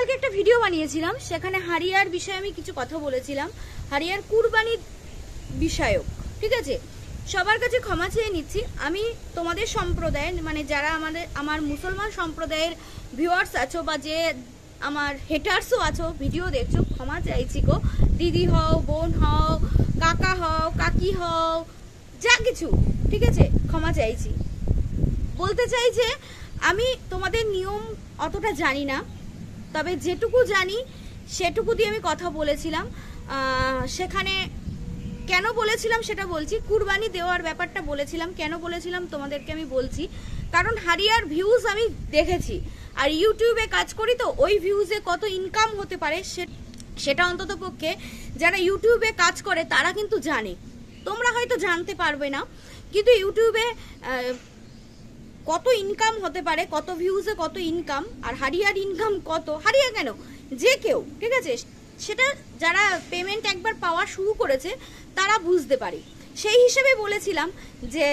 গতকালকে একটা ভিডিও বানিয়েছিলাম, সেখানে হারিয়ার বিষয়ে আমি কিছু কথা বলেছিলাম, হারিয়ার কুরবানির বিষয়ক। ঠিক আছে, সবার কাছে ক্ষমা চেয়ে নিচ্ছি। আমি তোমাদের সম্প্রদায়ের মানে যারা আমার মুসলমান সম্প্রদায়ের ভিউয়ার্স আছো বা যে আমার হেটার্সও আছো, ভিডিও দেখছো, ক্ষমা চাইছি গো। দিদি হও, বোন হও, কাকা হও, কাকি হও, যা কিছু, ঠিক আছে, ক্ষমা চাইছি। বলতে চাই যে আমি তোমাদের নিয়ম অতটা জানি না, তবে যেটুকু জানি সেটুকু দিয়ে আমি কথা বলেছিলাম। সেখানে কেন বলেছিলাম সেটা বলছি। কুরবানি দেওয়ার ব্যাপারটা বলেছিলাম, কেন বলেছিলাম তোমাদেরকে আমি বলছি। কারণ হারিয়ার ভিউজ আমি দেখেছি, আর ইউটিউবে কাজ করি তো ওই ভিউজে কত ইনকাম হতে পারে সেটা অন্তত পক্ষে যারা ইউটিউবে কাজ করে তারা কিন্তু জানে। তোমরা হয়তো জানতে পারবে না, কিন্তু ইউটিউবে কত ইনকাম হতে পারে, কত ভিউজে কত ইনকাম, আর হারিয়ার ইনকাম কত, হারিয়া কেন যে কেউ, ঠিক আছে, সেটা যারা পেমেন্ট একবার পাওয়া শুরু করেছে তারা বুঝতে পারে। সেই হিসেবে বলেছিলাম যে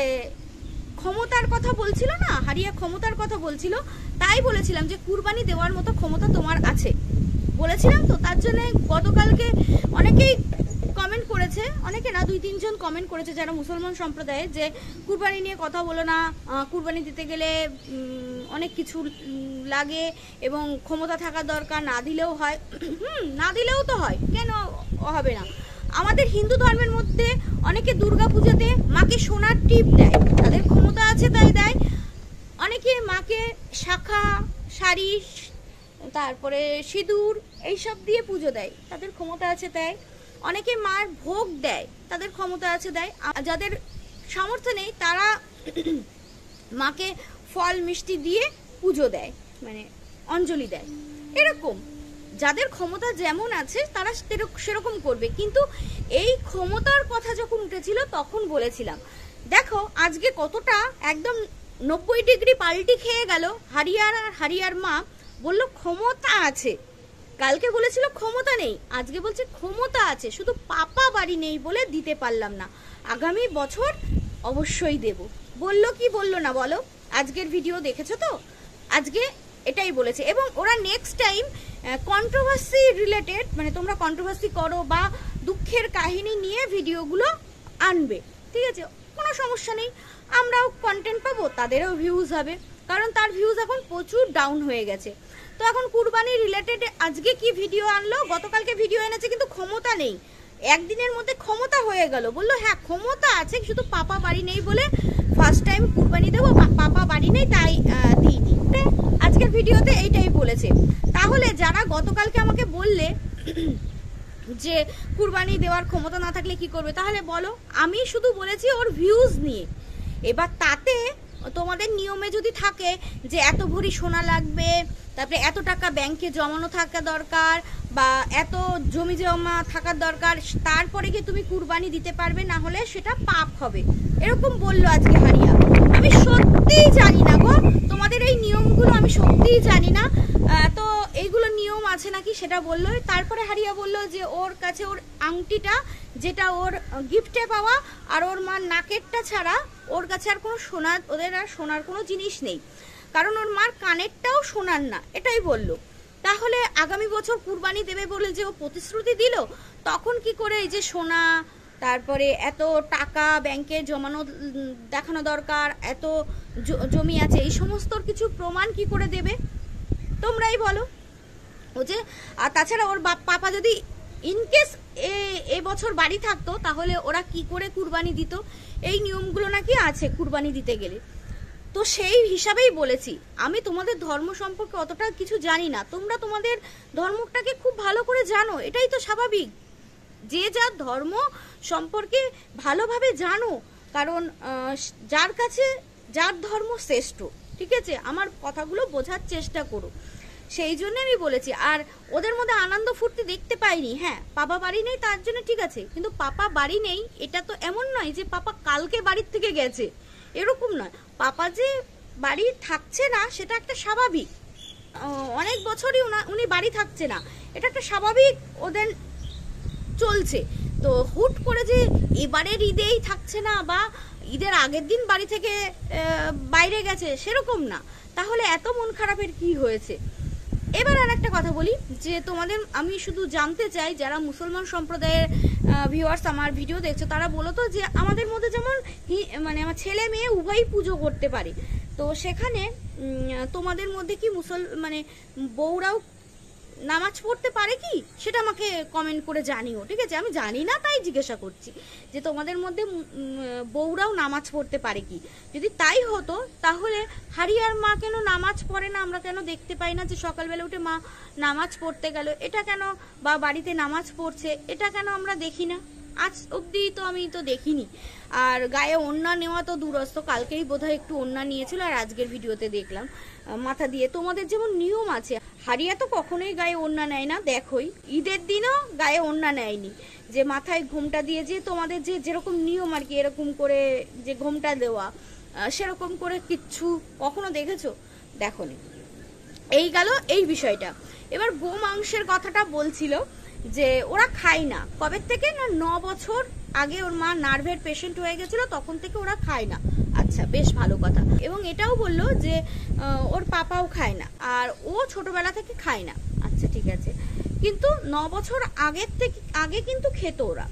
ক্ষমতার কথা বলছিল না, হারিয়া ক্ষমতার কথা বলছিল, তাই বলেছিলাম যে কুরবানি দেওয়ার মতো ক্ষমতা তোমার আছে বলেছিলাম। তো তার জন্য গতকালকে অনেকেই কমেন্ট করেছে, অনেকে না, 2-3 জন কমেন্ট করেছে যারা মুসলমান সম্প্রদায়ের, যে কুরবানি নিয়ে কথা বলো না, কুরবানি দিতে গেলে অনেক কিছু লাগে এবং ক্ষমতা থাকা দরকার, না দিলেও হয়। না দিলেও তো হয়, কেন হবে না? আমাদের হিন্দু ধর্মের মধ্যে অনেকে দুর্গা পূজাতে মাকে সোনার টিপ দেয়, তাদের ক্ষমতা আছে তাই দেয়। অনেকে মাকে শাখা, শাড়ি, তারপরে সিঁদুর এইসব দিয়ে পুজো দেয়, তাদের ক্ষমতা আছে তাই। অনেকে মার ভোগ দেয়, তাদের ক্ষমতা আছে দেয়। যাদের সামর্থ্য নেই তারা মাকে ফল মিষ্টি দিয়ে পুজো দেয়, মানে অঞ্জলি দেয়। এরকম যাদের ক্ষমতা যেমন আছে তারা সেরকম করবে। কিন্তু এই ক্ষমতার কথা যখন উঠেছিল তখন বলেছিলাম, দেখো আজকে কতটা একদম 90 ডিগ্রি পাল্টি খেয়ে গেল। হারিয়ার আর হারিয়ার মা বলল ক্ষমতা আছে, কালকে বলেছিল ক্ষমতা নেই, আজকে বলছে ক্ষমতা আছে, শুধু পাপা বাড়ি নেই বলে দিতে পারলাম না, আগামী বছর অবশ্যই দেব। বললো কি বললো না বলো? আজকের ভিডিও দেখেছো তো? আজকে এটাই বলেছে। এবং ওরা নেক্সট টাইম কন্ট্রোভার্সি রিলেটেড, মানে তোমরা কন্ট্রোভার্সি করো বা দুঃখের কাহিনী নিয়ে ভিডিওগুলো আনবে, ঠিক আছে, কোনো সমস্যা নেই, আমরাও কন্টেন্ট পাবো, তাদেরও ভিউজ হবে, কারণ তার ভিউজ এখন প্রচুর ডাউন হয়ে গেছে। তো এখন কুরবানি রিলেটেড আজকে কি ভিডিও আনলো? গতকালকে ভিডিও এনেছে কিন্তু ক্ষমতা নেই, একদিনের মধ্যে ক্ষমতা হয়ে গেল। বললো হ্যাঁ ক্ষমতা আছে, শুধু পাপা বাড়ি নেই বলে ফার্স্ট টাইম কুরবানি দেবো, পাপা বাড়ি নেই তাই দিইনি। আজকের ভিডিওতে এইটাই বলেছে। তাহলে যারা গতকালকে আমাকে বললে যে কুরবানি দেওয়ার ক্ষমতা না থাকলে কি করবে, তাহলে বলো। আমি শুধু বলেছি ওর ভিউজ নিয়ে। এবার তাতে তোমাদের নিয়মে যদি থাকে যে এত ভরি সোনা লাগবে, তারপরে এত টাকা ব্যাংকে জমানো থাকা দরকার, বা এত জমি জমা থাকার দরকার, তারপরে কি তুমি কুরবানি দিতে পারবে, না হলে সেটা পাপ হবে, এরকম বললো আজকে হারিয়া। আমি সত্যিই জানি না গো তোমাদের এই নিয়মগুলো, আমি সত্যিই জানি না। তো এইগুলো নিয়ম আছে নাকি সেটা বললো। তারপরে হারিয়া বলল যে ওর কাছে ওর আংটিটা, যেটা ওর গিফটে পাওয়া, আর ওর মার নাকেরটা ছাড়া ওর কাছে আর কোনো সোনার, ওদের আর সোনার কোনো জিনিস নেই, কারণ ওর মার কানেরটাও সোনার না, এটাই বললো। তাহলে আগামী বছর কুরবানি দেবে বলে যে ও প্রতিশ্রুতি দিল, তখন কি করে এই যে সোনা, তারপরে এত টাকা ব্যাংকে জমানো দেখানো দরকার, এত জমি আছে, এই সমস্ত কিছু প্রমাণ কি করে দেবে তোমরাই বলো। ও যে আর তাছাড়া ওর পাপা যদি ইনকেস এ বছর বাড়ি থাকতো তাহলে ওরা কি করে কুরবানি দিত, এই নিয়মগুলো নাকি আছে কুরবানি দিতে গেলে। তো সেই হিসাবেই বলেছি, আমি তোমাদের ধর্ম সম্পর্কে অতটা কিছু জানি না, তোমরা তোমাদের ধর্মটাকে খুব ভালো করে জানো, এটাই তো স্বাভাবিক, যে যার ধর্ম সম্পর্কে ভালোভাবে জানো, কারণ যার কাছে যার ধর্ম শ্রেষ্ঠ, ঠিক আছে, আমার কথাগুলো বোঝার চেষ্টা করো, সেই জন্য আমি বলেছি। আর ওদের মধ্যে আনন্দ ফুর্তি দেখতে পাইনি। হ্যাঁ পাপা বাড়ি নেই তার জন্য ঠিক আছে, কিন্তু পাপা বাড়ি নেই এটা তো এমন নয় যে পাপা কালকে বাড়ির থেকে গেছে, এরকম নয়। পাপা যে বাড়ি থাকছে না সেটা একটা স্বাভাবিক, অনেক বছরই উনি বাড়ি থাকছে না, এটা একটা স্বাভাবিক ওদের চলছে। তো হুট করে যে এবারের ঈদেই থাকছে না বা ঈদের আগের দিন বাড়ি থেকে বাইরে গেছে সেরকম না, তাহলে এত মন খারাপের কি হয়েছে? এবার আর একটা কথা বলি যে তোমাদের আমি শুধু জানতে চাই যারা মুসলমান সম্প্রদায়ের ভিউয়ার্স আমার ভিডিও দেখছো তারা বলো তো যে আমাদের মধ্যে যেমন মানে আমার ছেলে মেয়ে উভয়ই পুজো করতে পারে, তো সেখানে তোমাদের মধ্যে কি মানে বউরাও নামাজ পড়তে পারে কি, সেটা আমাকে কমেন্ট করে জানিও, ঠিক আছে? আমি জানি না তাই জিজ্ঞাসা করছি যে তোমাদের মধ্যে বউরাও নামাজ পড়তে পারে কি। যদি তাই হতো তাহলে হারিয়ার মা কেন নামাজ পড়ে না, আমরা কেন দেখতে পাই না যে সকালবেলা উঠে মা নামাজ পড়তে গেল, এটা কেন, বা বাড়িতে নামাজ পড়ছে এটা কেন আমরা দেখি না? আজ অবধি তো আমি তো দেখিনি। আর গায়ে ওড়না নেওয়া তো দূরস্থ, কালকেই বোধহয় একটু ওড়না নিয়েছিল আর আজকের ভিডিওতে দেখলাম মাথা দিয়ে। তোমাদের যেমন নিয়ম আছে, হারিয়া তো কখনোই গায়ে ওড়না নেয় না, দেখোই ঈদের দিনও গায়ে ওড়না নেয়নি, যে মাথায় ঘোমটা দিয়ে যে তোমাদের যে যেরকম নিয়ম আর কি, এরকম করে যে ঘোমটা দেওয়া সেরকম করে কিচ্ছু কখনো দেখেছো? দেখোনি। এই গেল এই বিষয়টা। এবার গো মাংসের কথাটা বলছিল যে ওরা খায় না কবে থেকে, না 9 বছর আগে ওর মা নার্ভের পেশেন্ট হয়ে গেছিল তখন থেকে ওরা খায় না। আচ্ছা, বেশ ভালো কথা। এবং এটাও বললো যে ওর পাপাও খায় না আর ও ছোটবেলা থেকে খায় না। আচ্ছা ঠিক আছে, কিন্তু 9 বছর আগে কিন্তু খেত ওরা।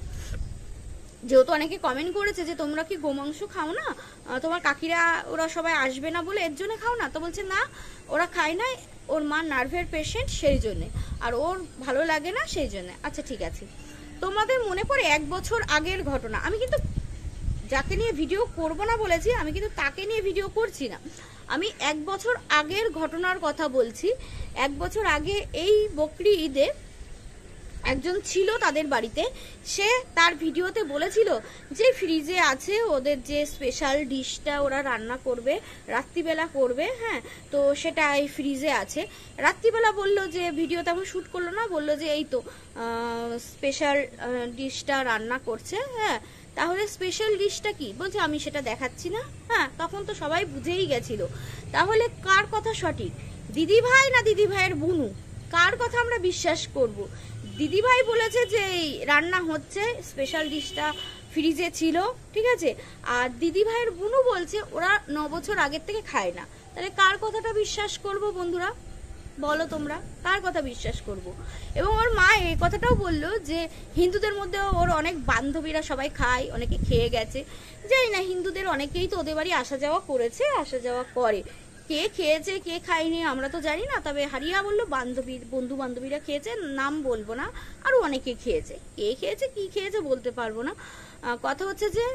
যেহেতু অনেকে কমেন্ট করেছে যে তোমরা কি গোমাংস খাও না, তোমার কাকিরা ওরা সবাই আসবে না বলে এর জন্য খাও না, তো বলছে না ওরা খায় না, ওর মা নার্ভের পেশেন্ট সেই জন্যে, আর ওর ভালো লাগে না সেই জন্যে। আচ্ছা ঠিক আছে, তোমাদের মনে পড়ে 1 বছর আগের ঘটনা, আমি কিন্তু যাকে নিয়ে ভিডিও করব না বলেছি, আমি কিন্তু তাকে নিয়ে ভিডিও করছি না, আমি 1 বছর আগের ঘটনার কথা বলছি। 1 বছর আগে এই বকরি ঈদে একজন ছিল তাদের বাড়িতে, সে তার ভিডিওতে বলেছিল যে ফ্রিজে আছে ওদের যে স্পেশাল ডিশটা ওরা রান্না করবে, রাত্রিবেলা করবে, হ্যাঁ, তো সেটা এই ফ্রিজে আছে। রাত্রিবেলা বললো যে ভিডিও তেমন শ্যুট করলো না, বললো যে এই তো স্পেশাল ডিশটা রান্না করছে, হ্যাঁ, তাহলে স্পেশাল ডিশটা কি, বলছে আমি সেটা দেখাচ্ছি না। হ্যাঁ, তখন তো সবাই বুঝেই গেছিল। তাহলে কার কথা সঠিক, দিদিভাই না দিদিভাইয়ের বুনু, কার কথা আমরা বিশ্বাস করব? দিদিভাই বলেছে যে রান্না হচ্ছে, স্পেশাল ডিশটা ফ্রিজে ছিল, ঠিক আছে, আর দিদিভাইয়ের বুনু বলছে ওরা 9 বছর আগের থেকে খায় না। তাহলে কার কথাটা বিশ্বাস করব বন্ধুরা, বলো তোমরা, কার কথা বিশ্বাস করব? এবং ওর মা এই কথাটাও বললো যে হিন্দুদের মধ্যে ওর অনেক বান্ধবীরা সবাই খায়, অনেকে খেয়ে গেছে, জানি না হিন্দুদের অনেকেই তো ওদের বাড়ি আসা যাওয়া করেছে, আসা যাওয়া করে, কে খেয়েছে কে খায়নি আমরা তো জানি না, তবে হারিয়া বললো বন্ধু বান্ধবীরা খেয়েছে, নাম বলবো না, আরও অনেকে খেয়েছে, কে খেয়েছে কি খেয়েছে বলতে পারবো না। কথা হচ্ছে যে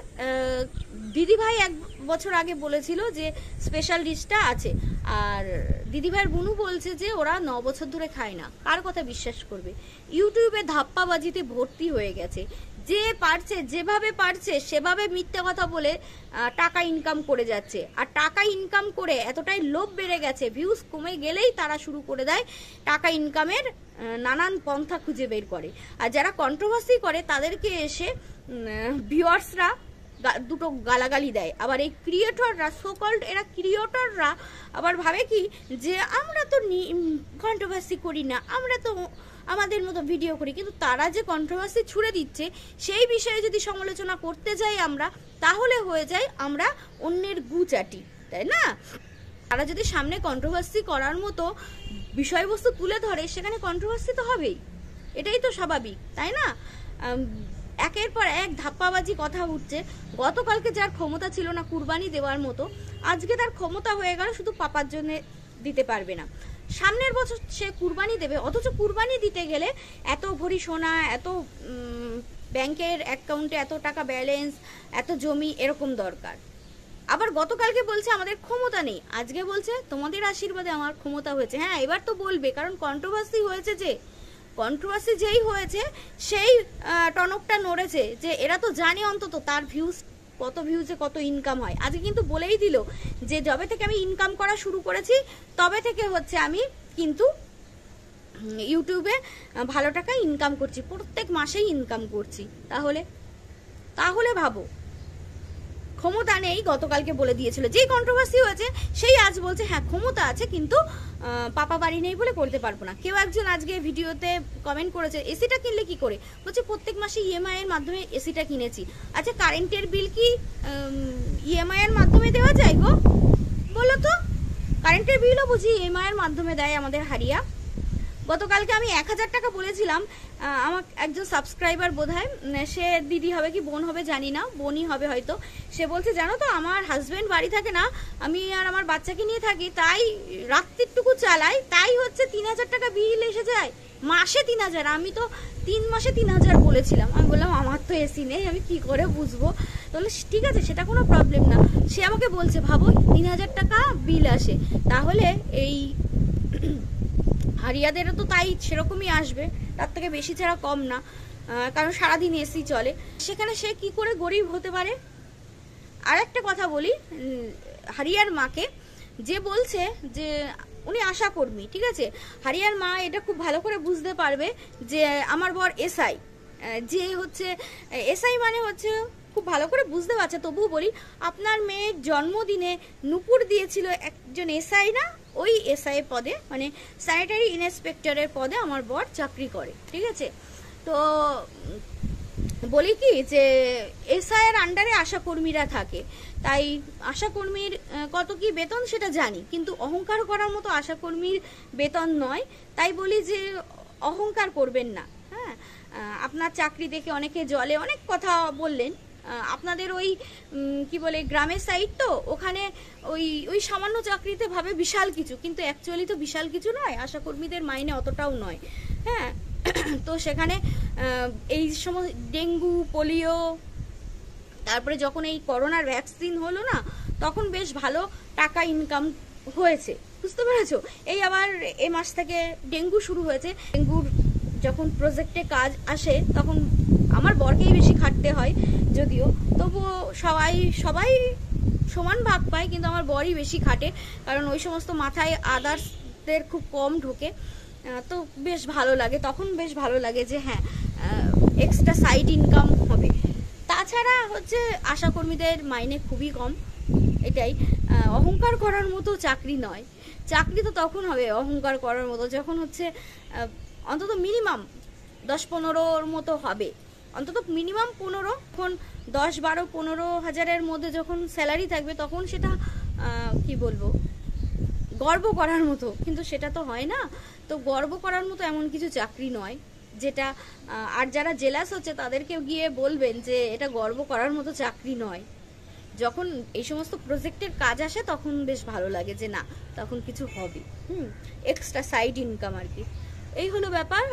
দিদিভাই 1 বছর আগে বলেছিল যে স্পেশাল ডিশটা আছে, আর দিদিভাইয়ের বুনু বলছে যে ওরা 9 বছর ধরে খায় না। কার কথা বিশ্বাস করবে? ইউটিউবে ধাপ্পাবাজিতে ভর্তি হয়ে গেছে, যে পারছে যেভাবে পারছে সেভাবে মিথ্যে কথা বলে টাকা ইনকাম করে যাচ্ছে, আর টাকা ইনকাম করে এতটাই লোভ বেড়ে গেছে, ভিউজ কমে গেলেই তারা শুরু করে দেয় টাকা ইনকামের নানান পন্থা খুঁজে বের করে। আর যারা কন্ট্রোভার্সি করে তাদেরকে এসে ভিউয়ার্সরা দুটো গালাগালি দেয়। আবার এই ক্রিয়েটররা, সোকল্ড এরা ক্রিয়েটররা আবার ভাবে কি যে আমরা তো কন্ট্রোভার্সি করি না, আমরা তো আমাদের মতো ভিডিও করি, কিন্তু তারা যে কন্ট্রোভার্সি ছুড়ে দিচ্ছে সেই বিষয়ে যদি সমালোচনা করতে যাই আমরা, তাহলে হয়ে যায় আমরা অন্যের গুচাটি, তাই না? তারা যদি সামনে কন্ট্রোভার্সি করার মতো বিষয়বস্তু তুলে ধরে সেখানে কন্ট্রোভার্সি তো হবেই, এটাই তো স্বাভাবিক, তাই না? একের পর এক ধাপ্পাবাজি কথা উঠছে। গতকালকে যার ক্ষমতা ছিল না কুরবানি দেওয়ার মতো, আজকে তার ক্ষমতা হয়ে গেল শুধু পাপার জন্য দিতে পারবে না, সামনের বছর সে কুরবানি দেবে, অথচ কুরবানি দিতে গেলে এত ভরি সোনা, এত ব্যাংকের অ্যাকাউন্টে এত টাকা ব্যালেন্স, এত জমি, এরকম দরকার। আবার গতকালকে বলছে আমাদের ক্ষমতা নেই, আজকে বলছে তোমাদের আশীর্বাদে আমার ক্ষমতা হয়েছে। হ্যাঁ, এবার তো বলবে, কারণ কন্ট্রোভার্সি হয়েছে, যে কন্ট্রোভার্সি যেই হয়েছে সেই টনকটা নড়েছে, যে এরা তো জানে অন্তত তার ভিউজ কত, ভিউজে কত ইনকাম হয়। আজকে কিন্তু বলেই দিল যে যবে থেকে আমি ইনকাম করা শুরু করেছি তবে থেকে হচ্ছে আমি কিন্তু ইউটিউবে ভালো টাকা ইনকাম করছি, প্রত্যেক মাসেই ইনকাম করছি। তাহলে ভাবো, ক্ষমতা নেই গতকালকে বলে দিয়েছিল, যেই কন্ট্রোভার্সি হয়েছে সেই আজ বলছে হ্যাঁ ক্ষমতা আছে, কিন্তু পাপা বাড়ি নেই বলে করতে পারবো না। কেউ একজন আজকে ভিডিওতে কমেন্ট করেছে এসিটা কিনলে কি করে, বলছে প্রত্যেক মাসে ইএমআই এর মাধ্যমে এসিটা কিনেছি। আচ্ছা, কারেন্টের বিল কি ইএমআই এর মাধ্যমে দেওয়া যায় গো, বলো তো? কারেন্টের বিলও বুঝি ইএমআই এর মাধ্যমে দেয় আমাদের হারিয়া, গতকালকে আমি 1000 টাকা বলেছিলাম, আমার একজন সাবস্ক্রাইবার বোধহয়, সে দিদি হবে কি বোন হবে জানি না, বোনই হবে হয়তো, সে বলছে জানো তো আমার হাজবেন্ড বাড়ি থাকে না, আমি আর আমার বাচ্চাকে নিয়ে থাকি, তাই রাত্রিটুকু চালাই, তাই হচ্ছে 3000 টাকা বিল এসে যায় মাসে 3000। আমি তো 3 মাসে 3000 বলেছিলাম। আমি বললাম আমার তো এসি নেই, আমি কি করে বুঝবো। তাহলে ঠিক আছে, সেটা কোনো প্রবলেম না। সে আমাকে বলছে ভাবো 3000 টাকা বিল আসে, তাহলে এই হারিয়াদেরও তো তাই সেরকমই আসবে, তার থেকে বেশি ছাড়া কম না, কারণ সারাদিন এসি চলে। সেখানে সে কি করে গরিব হতে পারে। আর একটা কথা বলি হারিয়ার মাকে, যে বলছে যে উনি আশাকর্মী, ঠিক আছে, হারিয়ার মা এটা খুব ভালো করে বুঝতে পারবে যে আমার বর এসআই, যে হচ্ছে এসআই মানে হচ্ছে খুব ভালো করে বুঝতে পারছে। তবুও বলি, আপনার মেয়ের জন্মদিনে নূপুর দিয়েছিল একজন এসআই না, ওই এসআই পদে মানে স্যানিটারি ইন্সপেক্টরের পদে আমার বর চাকরি করে, ঠিক আছে। তো বলি কি যে এসআই এর আন্ডারে আশাকর্মীরা থাকে, তাই আশাকর্মীর কত কি বেতন সেটা জানি, কিন্তু অহংকার করার মতো আশাকর্মীর বেতন নয়। তাই বলি যে অহংকার করবেন না। হ্যাঁ, আপনার চাকরি দেখে অনেকে জলে, অনেক কথা বললেন। আপনাদের ওই কি বলে গ্রামের সাইড তো, ওখানে ওই ওই সামান্য চাকরিতে ভাবে বিশাল কিছু, কিন্তু অ্যাকচুয়ালি তো বিশাল কিছু নয়, আশাকর্মীদের মাইনে অতটাও নয়। হ্যাঁ, তো সেখানে এই সময় ডেঙ্গু, পোলিও, তারপরে যখন এই করোনার ভ্যাকসিন হলো না, তখন বেশ ভালো টাকা ইনকাম হয়েছে, বুঝতে পেরেছো। এই আবার এ মাস থেকে ডেঙ্গু শুরু হয়েছে। ডেঙ্গুর যখন প্রজেক্টে কাজ আসে তখন আমার বরকেই বেশি খাটতে হয়, যদিও তবুও সবাই সমান ভাগ পায়, কিন্তু আমার বরই বেশি খাটে, কারণ ওই সমস্ত মাথায় আদার্সদের খুব কম ঢোকে। তো বেশ ভালো লাগে, তখন বেশ ভালো লাগে যে হ্যাঁ এক্সট্রা সাইড ইনকাম হবে। তাছাড়া হচ্ছে আশাকর্মীদের মাইনে খুবই কম, এটাই। অহংকার করার মতো চাকরি নয়, চাকরি তো তখন হবে অহংকার করার মতো যখন হচ্ছে অন্তত মিনিমাম 10-15 মতো হবে, অন্তত মিনিমাম 15, এখন 10-12-15 হাজারের মধ্যে যখন স্যালারি থাকবে তখন সেটা কি বলবো গর্ব করার মতো, কিন্তু সেটা তো হয় না। তো গর্ব করার মতো এমন কিছু চাকরি নয় যেটা, আর যারা জেলাস হচ্ছে তাদেরকেও গিয়ে বলবেন যে এটা গর্ব করার মতো চাকরি নয়। যখন এই সমস্ত প্রজেক্টের কাজ আসে তখন বেশ ভালো লাগে যে না, তখন কিছু হবে, এক্সট্রা সাইড ইনকাম আর কি। এই হলো ব্যাপার।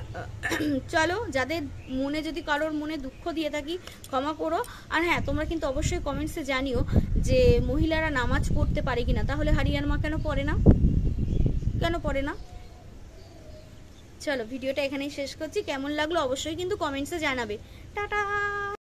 চলো, যাদের মনে যদি কারোর মনে দুঃখ দিয়ে থাকি ক্ষমা করো। আর হ্যাঁ, তোমরা কিন্তু অবশ্যই কমেন্টসে জানিও যে মহিলারা নামাজ পড়তে পারে কিনা, তাহলে হারিয়ার মা কেন পড়ে না, কেন পড়ে না। চলো, ভিডিওটা এখানেই শেষ করছি। কেমন লাগলো অবশ্যই কিন্তু কমেন্টসে জানাবে। টাটা।